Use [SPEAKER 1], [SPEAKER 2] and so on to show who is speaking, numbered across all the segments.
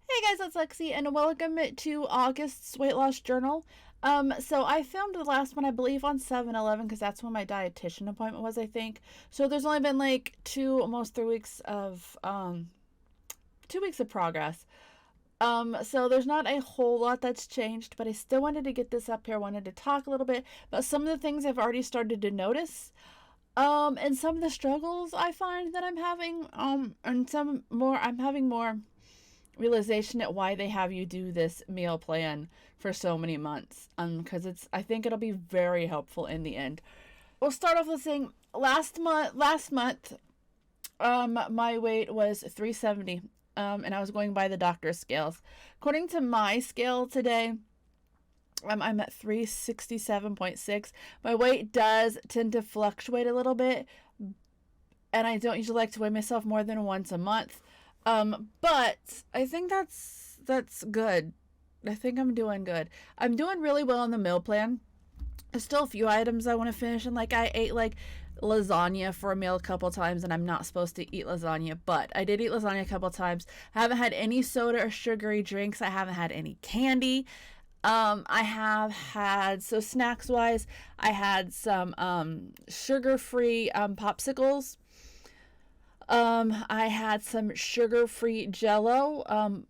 [SPEAKER 1] Hey guys, it's Lexi, and welcome to August's weight loss journal. So I filmed the last one, I believe, on 7-Eleven because that's when my dietitian appointment was, I think. So there's only been like almost 3 weeks of 2 weeks of progress. So there's not a whole lot that's changed, but I still wanted to get this up here. I wanted to talk a little bit about some of the things I've already started to notice. And some of the struggles I find that I'm having. And some more, I'm having more realization at why they have you do this meal plan for so many months, because I think it'll be very helpful in the end. We'll start off with saying last month my weight was 370, and I was going by the doctor's scales. According to my scale today, I'm at 367.6. My weight does tend to fluctuate a little bit, and I don't usually like to weigh myself more than once a month. But I think that's good. I think I'm doing good. I'm doing really well on the meal plan. There's still a few items I want to finish, and like I ate like lasagna for a meal a couple times, and I'm not supposed to eat lasagna, but I did eat lasagna a couple times. I haven't had any soda or sugary drinks. I haven't had any candy. I have had, so snacks wise, I had some sugar free popsicles. I had some sugar-free Jello,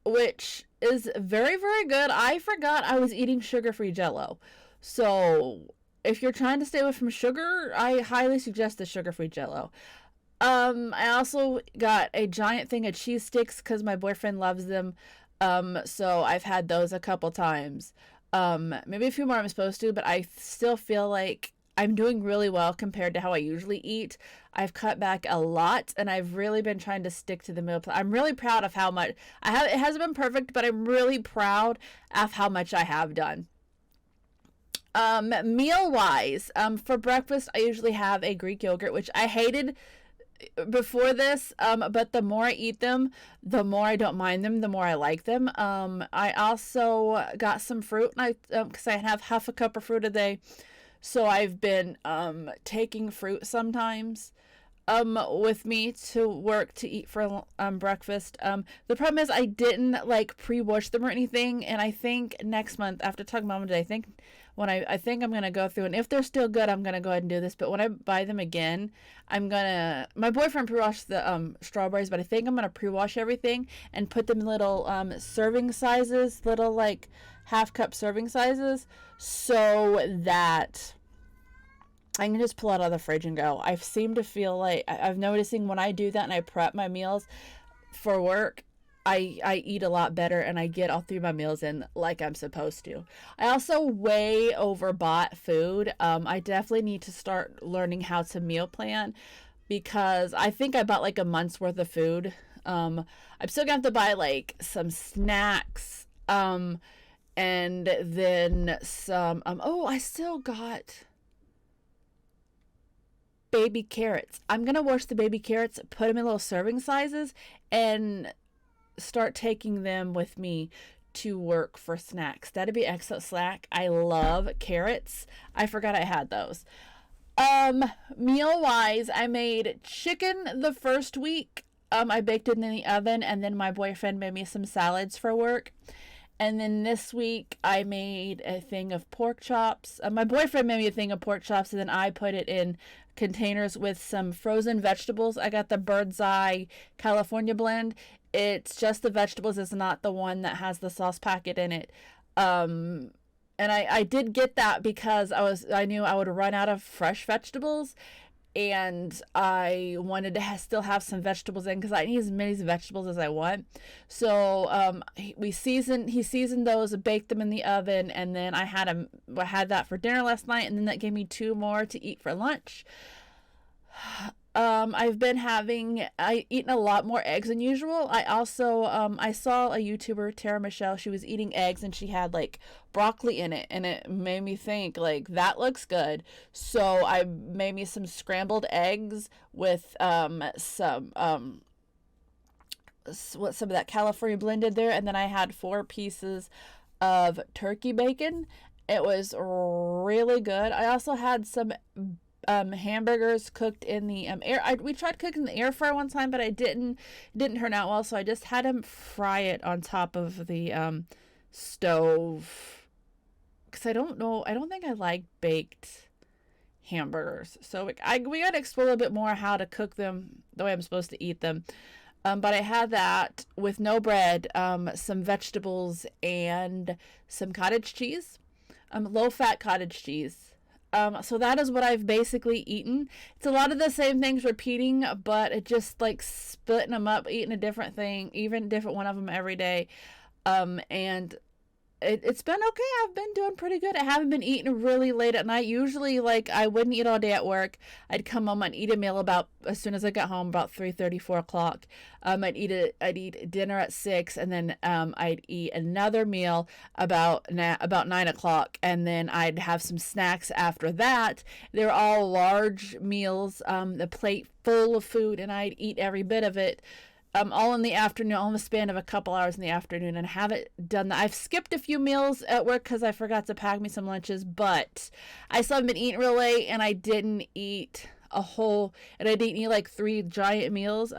[SPEAKER 1] which is very, very good. I forgot I was eating sugar-free Jello. So, if you're trying to stay away from sugar, I highly suggest the sugar-free Jello. I also got a giant thing of cheese sticks because my boyfriend loves them. So I've had those a couple times. Maybe a few more I'm supposed to, but I still feel like I'm doing really well compared to how I usually eat. I've cut back a lot, and I've really been trying to stick to the meal plan. I'm really proud of how much I have. It hasn't been perfect, but I'm really proud of how much I have done. Meal wise, for breakfast, I usually have a Greek yogurt, which I hated before this, but the more I eat them, the more I don't mind them, the more I like them. I also got some fruit, and because I have half a cup of fruit a day, so I've been taking fruit sometimes with me to work to eat for breakfast. The problem is I didn't like pre-wash them or anything, and I think next month after Tug Mama Day, I think I'm gonna go through, and if they're still good, I'm gonna go ahead and do this. But when I buy them again, my boyfriend pre-washed the strawberries, but I think I'm gonna pre-wash everything and put them in little serving sizes, little like half cup serving sizes, so that I can just pull it out of the fridge and go. I seem to feel like I'm noticing when I do that and I prep my meals for work, I eat a lot better and I get all three of my meals in like I'm supposed to. I also way overbought food. I definitely need to start learning how to meal plan because I think I bought like a month's worth of food. I'm still gonna have to buy like some snacks. And then some. I still got baby carrots. I'm gonna wash the baby carrots, put them in little serving sizes, and start taking them with me to work for snacks. That'd be excellent snack. I love carrots. I forgot I had those. Meal wise, I made chicken the first week. I baked it in the oven, and then my boyfriend made me some salads for work. And then this week I made a thing of pork chops. My boyfriend made me a thing of pork chops, and then I put it in containers with some frozen vegetables. I got the Bird's Eye California blend. It's just the vegetables. It's not the one that has the sauce packet in it. And I did get that because I knew I would run out of fresh vegetables, and I wanted to still have some vegetables in because I need as many vegetables as I want. So he seasoned those, baked them in the oven, and then I had that for dinner last night, and then that gave me two more to eat for lunch. I eaten a lot more eggs than usual. I also I saw a YouTuber, Tara Michelle. She was eating eggs and she had like broccoli in it, and it made me think like that looks good. So I made me some scrambled eggs with some some of that California blended there, and then I had 4 pieces of turkey bacon. It was really good. I also had some hamburgers cooked in the air. We tried cooking in the air fryer one time, but I didn't turn out well, so I just had him fry it on top of the stove. Because I don't think I like baked hamburgers. So we got to explore a little bit more how to cook them the way I'm supposed to eat them. But I had that with no bread, some vegetables, and some cottage cheese, low-fat cottage cheese. So that is what I've basically eaten. It's a lot of the same things repeating, but it just like splitting them up, eating a different thing, even different one of them every day. And it's been okay. I've been doing pretty good. I haven't been eating really late at night. Usually, like, I wouldn't eat all day at work. I'd come home and eat a meal about as soon as I got home, about 3:30, 4 o'clock. I'd eat dinner at 6, and then I'd eat another meal about 9 o'clock, and then I'd have some snacks after that. They're all large meals, a plate full of food, and I'd eat every bit of it. All in the afternoon, all in the span of a couple hours in the afternoon, and haven't done that. I've skipped a few meals at work because I forgot to pack me some lunches, but I still haven't been eating real late, and I didn't eat like 3 giant meals.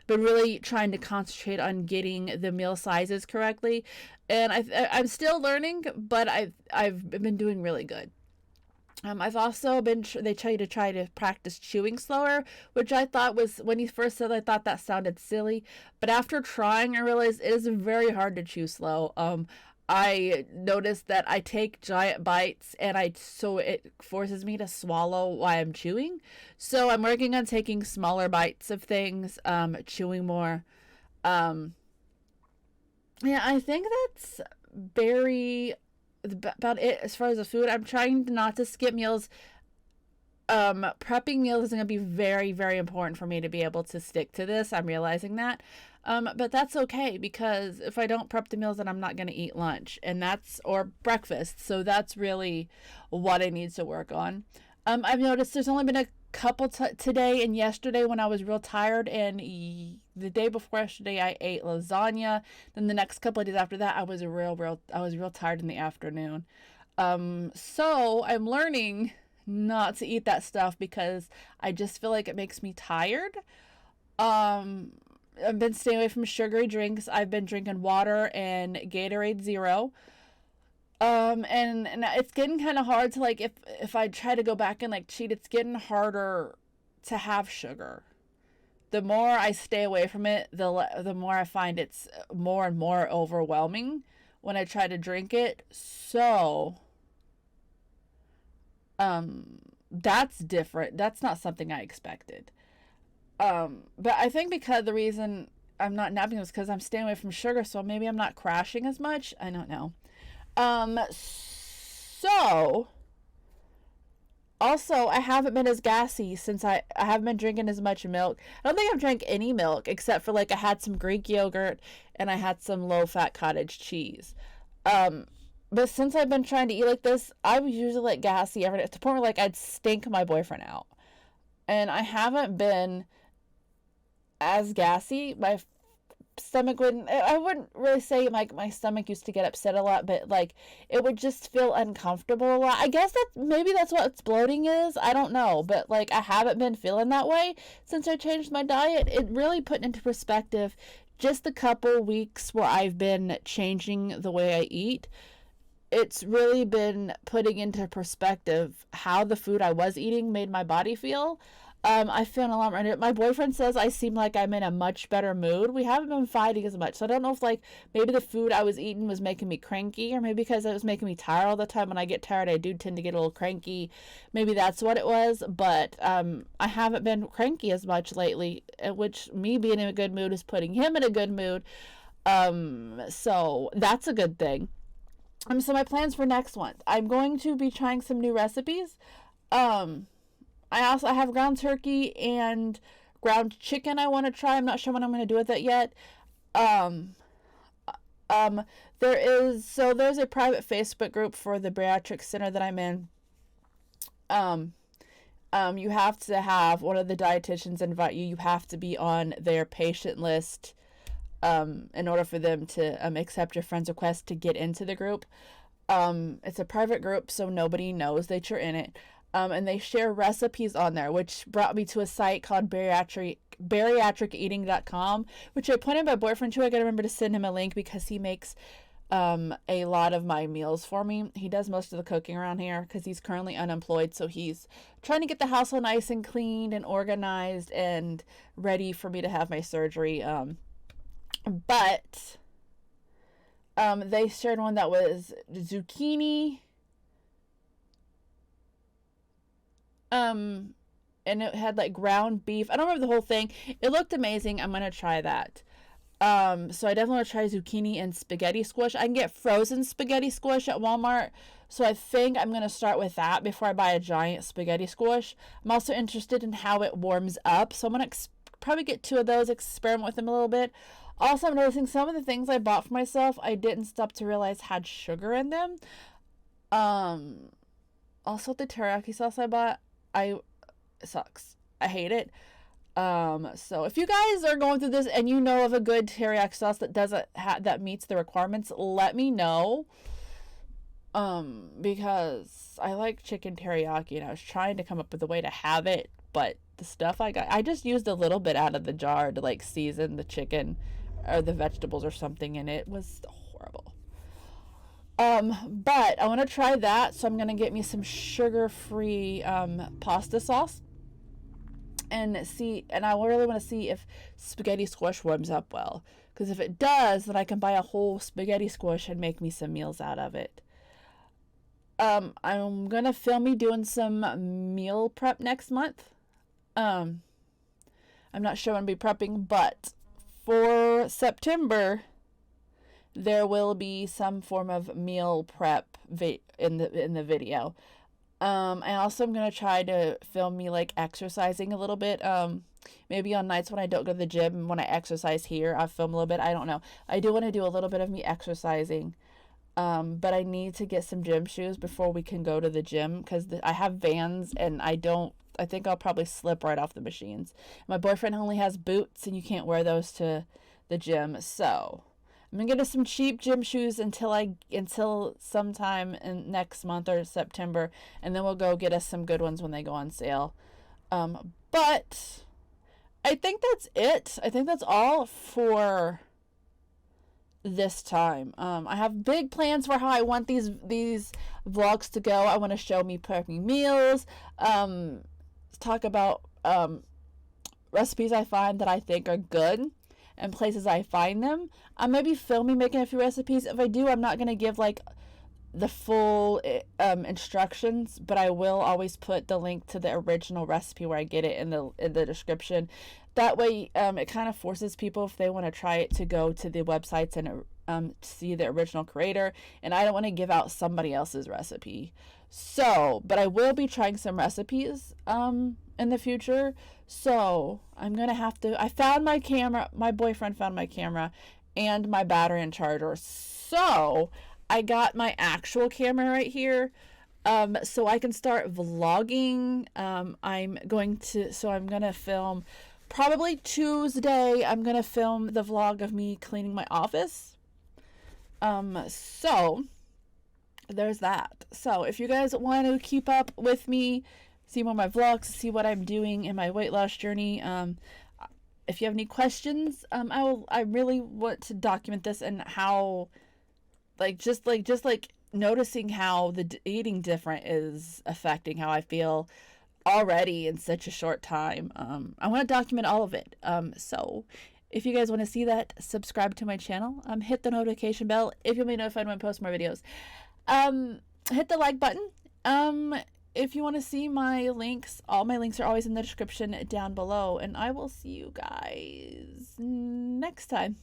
[SPEAKER 1] Been really trying to concentrate on getting the meal sizes correctly, and I'm still learning, but I've been doing really good. I've also they tell you to try to practice chewing slower, which I thought was, when he first said, I thought that sounded silly. But after trying, I realized it is very hard to chew slow. I noticed that I take giant bites, and so it forces me to swallow while I'm chewing. So I'm working on taking smaller bites of things, chewing more. Yeah, I think that's very about it as far as the food. I'm trying not to skip meals. Prepping meals is going to be very, very important for me to be able to stick to this. I'm realizing that. But that's okay, because if I don't prep the meals, then I'm not going to eat lunch, or breakfast. So that's really what I need to work on. I've noticed there's only been a couple today and yesterday when I was real tired, and the day before yesterday I ate lasagna. Then the next couple of days after that I was real tired in the afternoon. So I'm learning not to eat that stuff because I just feel like it makes me tired. I've been staying away from sugary drinks. I've been drinking water and Gatorade Zero. And it's getting kind of hard to, like, if I try to go back and like cheat, it's getting harder to have sugar. The more I stay away from it, the more I find it's more and more overwhelming when I try to drink it. So, that's different. That's not something I expected. But I think because the reason I'm not napping is because I'm staying away from sugar, so maybe I'm not crashing as much. I don't know. So also I haven't been as gassy since I haven't been drinking as much milk. I don't think I've drank any milk except for, like, I had some Greek yogurt and I had some low-fat cottage cheese. But since I've been trying to eat like this, I was usually, like, gassy every day, to the point where, like, I'd stink my boyfriend out. And I haven't been as gassy. My stomach I wouldn't really say, like, my stomach used to get upset a lot, but, like, it would just feel uncomfortable a lot. I guess maybe that's what bloating is. I don't know, but, like, I haven't been feeling that way since I changed my diet. It really put into perspective just the couple weeks where I've been changing the way I eat. It's really been putting into perspective how the food I was eating made my body feel. I feel a lot better. My boyfriend says I seem like I'm in a much better mood. We haven't been fighting as much, so I don't know if, like, maybe the food I was eating was making me cranky, or maybe because it was making me tired all the time. When I get tired, I do tend to get a little cranky. Maybe that's what it was, but I haven't been cranky as much lately, which, me being in a good mood is putting him in a good mood. So that's a good thing. So my plans for next month, I'm going to be trying some new recipes. I have ground turkey and ground chicken I want to try. I'm not sure what I'm going to do with it yet. There's a private Facebook group for the bariatric center that I'm in. You have to have one of the dietitians invite you. You have to be on their patient list, in order for them to accept your friend's request to get into the group. It's a private group, so nobody knows that you're in it. And they share recipes on there, which brought me to a site called bariatriceating.com, which I pointed my boyfriend to. I gotta remember to send him a link because he makes a lot of my meals for me. He does most of the cooking around here because he's currently unemployed, so he's trying to get the house all nice and cleaned and organized and ready for me to have my surgery. But they shared one that was zucchini, and it had like ground beef. I don't remember the whole thing. It looked amazing. I'm gonna try that. So I definitely want to try zucchini and spaghetti squash. I can get frozen spaghetti squash at Walmart, so I think I'm gonna start with that before I buy a giant spaghetti squash. I'm also interested in how it warms up, so I'm gonna probably get 2 of those, experiment with them a little bit. Also, I'm noticing some of the things I bought for myself, I didn't stop to realize had sugar in them. Also the teriyaki sauce I bought, it sucks. I hate it. So if you guys are going through this and you know of a good teriyaki sauce that doesn't that meets the requirements, let me know. Because I like chicken teriyaki and I was trying to come up with a way to have it, but the stuff I got, I just used a little bit out of the jar to like season the chicken or the vegetables or something, and it was horrible. But I want to try that, so I'm gonna get me some sugar-free pasta sauce and see, and I really want to see if spaghetti squash warms up well, because if it does, then I can buy a whole spaghetti squash and make me some meals out of it. I'm gonna film me doing some meal prep next month. I'm not sure when I'll be prepping, but for September there will be some form of meal prep in the video. I also am gonna try to film me like exercising a little bit. Maybe on nights when I don't go to the gym, when I exercise here, I'll film a little bit. I don't know. I do want to do a little bit of me exercising. But I need to get some gym shoes before we can go to the gym because I have Vans and I think I'll probably slip right off the machines. My boyfriend only has boots and you can't wear those to the gym. So I'm gonna get us some cheap gym shoes until sometime in next month or September, and then we'll go get us some good ones when they go on sale. But I think that's it. I think that's all for this time. I have big plans for how I want these vlogs to go. I want to show me prepping meals, talk about recipes I find that I think are good and places I find them. I may be filming making a few recipes. If I do, I'm not going to give like the full instructions, but I will always put the link to the original recipe where I get it in the description. That way it kind of forces people, if they want to try it, to go to the websites and see the original creator, and I don't want to give out somebody else's recipe. So, but I will be trying some recipes in the future. So I'm gonna have to, I found my camera, my boyfriend found my camera and my battery and charger, so I got my actual camera right here, so I can start vlogging. I'm gonna film probably Tuesday. I'm gonna film the vlog of me cleaning my office. So there's that. So if you guys want to keep up with me, see more of my vlogs, see what I'm doing in my weight loss journey, if you have any questions, I really want to document this and how, just noticing how the eating different is affecting how I feel already in such a short time. I want to document all of it. So if you guys want to see that, subscribe to my channel. Hit the notification bell if you'll be notified when I post more videos. Hit the like button. If you want to see my links, all my links are always in the description down below, and I will see you guys next time.